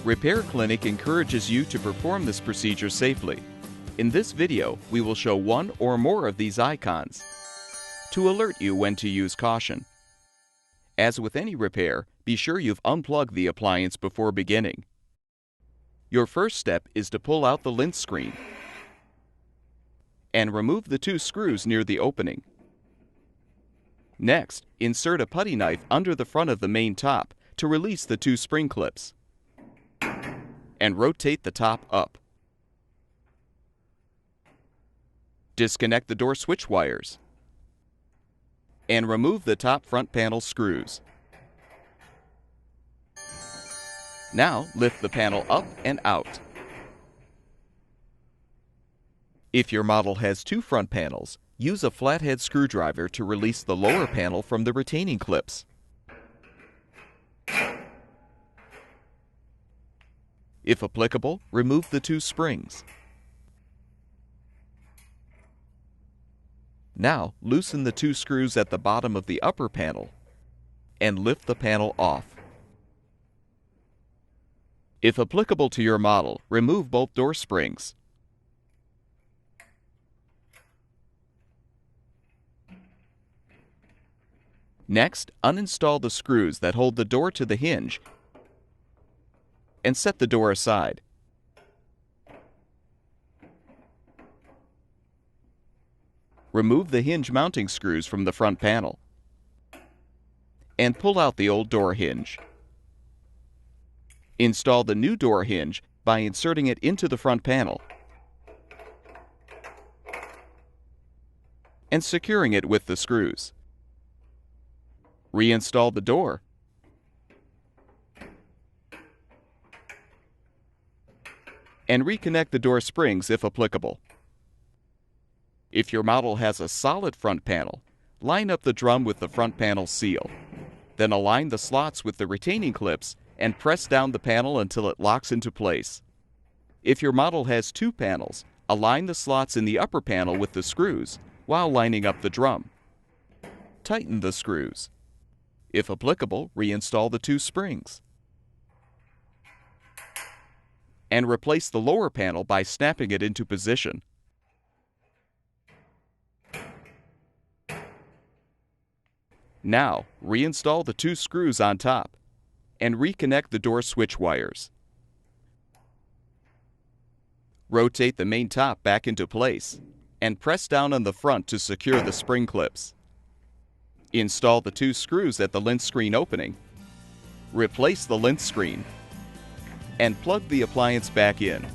Repair Clinic encourages you to perform this procedure safely. In this video, we will show one or more of these icons to alert you when to use caution. As with any repair, be sure you've unplugged the appliance before beginning. Your first step is to pull out the lint screen and remove the 2 screws near the opening. Next, insert a putty knife under the front of the main top to release the 2 spring clips, and rotate the top up. Disconnect the door switch wires and remove the top front panel screws. Now lift the panel up and out. If your model has 2 front panels, use a flathead screwdriver to release the lower panel from the retaining clips. If applicable, remove the 2 springs. Now, loosen the 2 screws at the bottom of the upper panel and lift the panel off. If applicable to your model, remove both door springs. Next, uninstall the screws that hold the door to the hinge and set the door aside. Remove the hinge mounting screws from the front panel and pull out the old door hinge. Install the new door hinge by inserting it into the front panel and securing it with the screws. Reinstall the door and reconnect the door springs if applicable. If your model has a solid front panel, line up the drum with the front panel seal. Then align the slots with the retaining clips and press down the panel until it locks into place. If your model has 2 panels, align the slots in the upper panel with the screws while lining up the drum. Tighten the screws. If applicable, reinstall the 2 springs. And replace the lower panel by snapping it into position. Now, reinstall the 2 screws on top and reconnect the door switch wires. Rotate the main top back into place and press down on the front to secure the spring clips. Install the 2 screws at the lint screen opening. Replace the lint screen and plug the appliance back in.